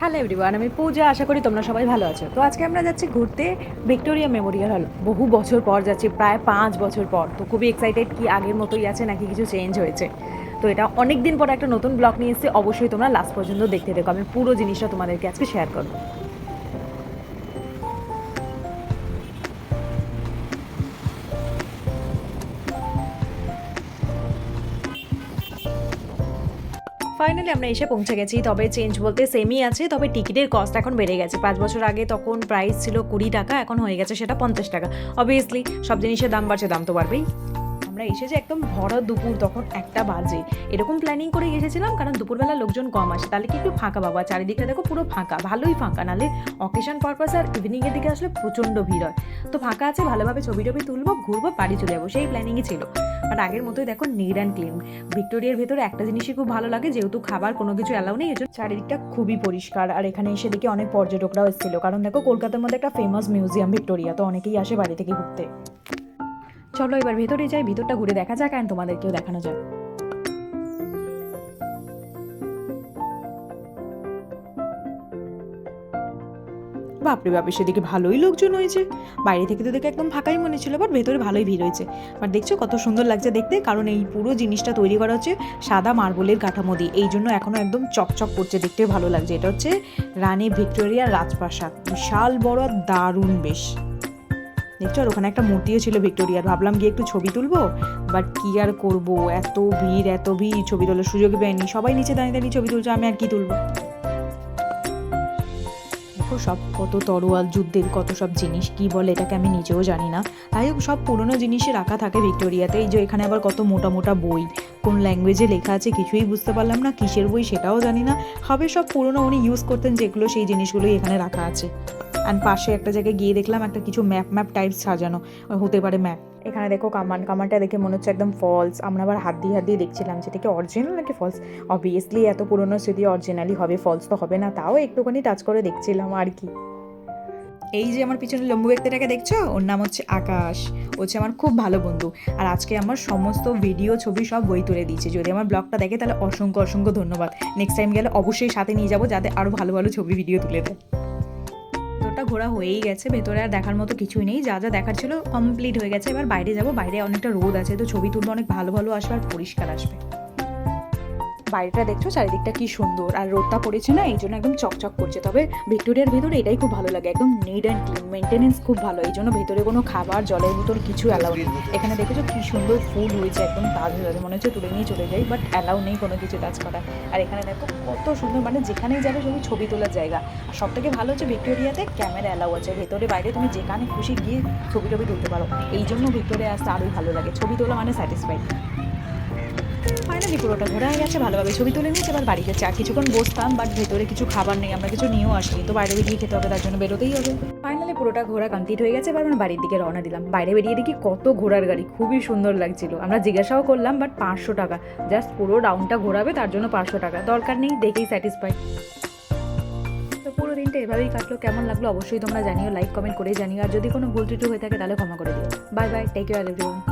Hello everyone, আমি পূজা। আশা করি তোমরা সবাই ভালো আছো। তো আজকে আমরা যাচ্ছি ঘুরতে ভিক্টোরিয়া মেমোরিয়াল হল। বহু বছর পর যাচ্ছি, প্রায় 5 বছর পর। তো খুবই এক্সাইটেড, কি আগের মতোই আছে নাকি কিছু চেঞ্জ হয়েছে। তো এটা অনেক দিন পর একটা নতুন ব্লগ নিয়ে এসেছি। অবশ্যই তোমরা লাস্ট পর্যন্ত দেখতে দেখো, আমি পুরো জিনিসটা তোমাদেরকে আজকে শেয়ার করবো। ফাইনালি আমরা এসে পৌঁছে গেছি। তবে চেঞ্জ বলতে সেমই আছে, তবে টিকিটের কস্ট এখন বেড়ে গেছে। 5 বছর আগে তখন প্রাইস ছিল 20 টাকা, এখন হয়ে গেছে সেটা 50 টাকা। অবভিয়াসলি সব জিনিসের দাম বাড়ছে, দাম তো বাড়বেই। আমরা এসেছি একদম ভরা দুপুর, তখন 1টা বাজে। এরকম প্ল্যানিং করে এসেছিলাম কারণ দুপুরবেলা লোকজন কম আসে, তাহলে কি একটু ফাঁকা পাবো। চারিদিকটা দেখো পুরো ফাঁকা, ভালোই ফাঁকা। নাহলে অকেশন পারপাস আর ইভিনিংয়ের দিকে আসলে প্রচণ্ড ভিড় হয়। তো ফাঁকা আছে, ভালোভাবে ছবি টবি তুলবো, ঘুরবো, বাড়ি চলে যাবো, সেই প্ল্যানিংই ছিল। বাট আগের মতোই দেখো নিট অ্যান্ড ক্লিন। ভিক্টোরিয়ার ভেতরে একটা জিনিসই খুব ভালো লাগে, যেহেতু খাবার কোনো কিছু অ্যালাউ নেই, এজন্য চারিদিকটা খুবই পরিষ্কার। আর এখানে এসে দেখি অনেক পর্যটকরাও এসেছিল, কারণ দেখো কলকাতার মধ্যে একটা ফেমাস মিউজিয়াম ভিক্টোরিয়া, তো অনেকেই আসে বাড়ি থেকে ঘুরতে। চলো এবার ভেতরে যাই, ভিতরটা ঘুরে দেখা যাক, আর তোমাদেরকেও দেখানো যাক। বাপরে বাপরে, সেদিকে ভালোই লোকজন হয়েছে। বাইরে থেকে তো দেখে একদম ফাঁকাই মনে ছিল, বাট ভেতরে ভালোই ভিড় হয়েছে। বাট দেখছো কত সুন্দর লাগছে দেখতে, কারণ এই পুরো জিনিসটা তৈরি করা হচ্ছে সাদা মার্বেলের কাঠামো দিয়ে, এই জন্য এখনো একদম চকচক করছে, দেখতেও ভালো লাগছে। এটা হচ্ছে রানী ভিক্টোরিয়ার রাজপ্রাসাদ, বিশাল বড়, দারুণ বেশ। দেখছো, আর ওখানে একটা মূর্তিও ছিল ভিক্টোরিয়ার। ভাবলাম গিয়ে একটু ছবি তুলবো, বাট কি আর করবো, এত ভিড়, ছবি তোলার সুযোগই পাইনি। সবাই নিচে দাঁড়িয়ে দাঁড়িয়ে ছবি তুলছে, আমি আর কি তুলবো। দেখো সব কত তরোয়াল, যুদ্ধের কত সব জিনিস, কি বলে এটাকে আমি নিজেও জানি না। তাই হোক, সব পুরোনো জিনিসই রাখা থাকে ভিক্টোরিয়াতে। এই যে এখানে আবার কত মোটা মোটা বই, কোন ল্যাঙ্গুয়েজে লেখা আছে কিছুই বুঝতে পারলাম না, কিসের বই সেটাও জানি না। হবে সব পুরোনো, উনি ইউজ করতেন যেগুলো, সেই জিনিসগুলোই এখানে রাখা আছে। আর পাশে একটা জায়গায় গিয়ে দেখলাম একটা কিছু ম্যাপ টাইপ সাজানো, হতে পারে ম্যাপ। এখানে দেখো কামানটা দেখে মনে হচ্ছে একদম ফলস। আমরা আবার হাত দিয়ে দেখছিলাম যেটা কি অরিজিনাল নাকি ফলস। অবভিয়াসলি এত পুরোনো স্মৃতি অরিজিনালি হবে, ফলস তো হবে না। তাও একটুখানি টাচ করে দেখছিলাম আর কি। এই যে আমার পিছনে লম্বু ব্যক্তিটাকে দেখছো, ওর নাম হচ্ছে আকাশ। হচ্ছে আমার খুব ভালো বন্ধু, আর আজকে আমার সমস্ত ভিডিও ছবি সব বই তুলে দিয়েছে। যদি আমার ব্লগটা দেখে তাহলে অসংখ্য ধন্যবাদ। নেক্সট টাইম গেলে অবশ্যই সাথে নিয়ে যাবো, যাতে আরও ভালো ভালো ছবি ভিডিও তুলে দেয়। ভেতরটা ঘোরা হয়েই গেছে, ভেতরে আর দেখার মতো কিছুই নেই, যা যা দেখার ছিল কমপ্লিট হয়ে গেছে। এবার বাইরে যাব, বাইরে অনেকটা রোদ আছে, তো ছবি তুলবে অনেক ভালো ভালো আসবে আর পরিষ্কার আসবে। বাইরেটা দেখছো চারিদিকটা কি সুন্দর, আর রোদটা পড়েছে না, এই জন্য একদম চকচক করছে। তবে ভিক্টোরিয়ার ভেতরে এটাই খুব ভালো লাগে, একদম নিট অ্যান্ড ক্লিন, মেনটেনেন্স খুব ভালো। এই জন্য ভেতরে কোনো খাবার, জলের বোতল কিছু অ্যালাউ নেই। এখানে দেখেছো কি সুন্দর ফুল হয়েছে, একদম তাজা তাজা, মনে হচ্ছে তুলে নিয়ে চলে যাই, বাট অ্যালাউ নেই কোনো কিছু টাচ করা। আর এখানে দেখো কত সুন্দর, মানে যেখানেই যাবে শুধু ছবি তোলার জায়গা। আর সব থেকে ভালো হচ্ছে ভিক্টোরিয়াতে ক্যামেরা অ্যালাউ আছে, ভেতরে বাইরে তুমি যেখানে খুশি গিয়ে ছবি টবি তুলতে পারো। এই জন্য ভিক্টোরিয়া আসতে আরোই ভালো লাগে, ছবি তোলা মানে স্যাটিসফাইড। ফাইনালি পুরোটা ঘোরা হয়ে গেছে, ভালোভাবে ছবি তুলে নিয়েছে। এবার বাড়ি যাচ্ছে, আর কিছুক্ষণ বসতাম, বাট ভেতরে কিছু খাবার নেই, আমরা কিছু নিয়েও আসিনি, তো বাইরে গিয়ে খেতে হবে, তার জন্য বেরোতেই হবে। ফাইনালি পুরোটা ঘোরা কমপ্লিট হয়ে গেছে, এবার আমরা বাড়ির দিকে রওনা দিলাম। বাইরে বেরিয়ে দেখি কত ঘোড়ার গাড়ি, খুবই সুন্দর লাগছিল। আমরা জিজ্ঞাসাও করলাম, বাট 500 টাকা জাস্ট পুরো রাউন্ডটা ঘোরাবে, তার জন্য 500 টাকা। দরকার নেই, দেখেই স্যাটিসফাইড। তো পুরো দিনটা এভাবেই কাটলো। কেমন লাগলো অবশ্যই তোমরা জানিও, লাইক কমেন্ট করে জানিও, আর যদি কোনো ভুল ত্রুটি হয়ে থাকে তাহলে ক্ষমা করে দিও। Bye bye, take care everyone.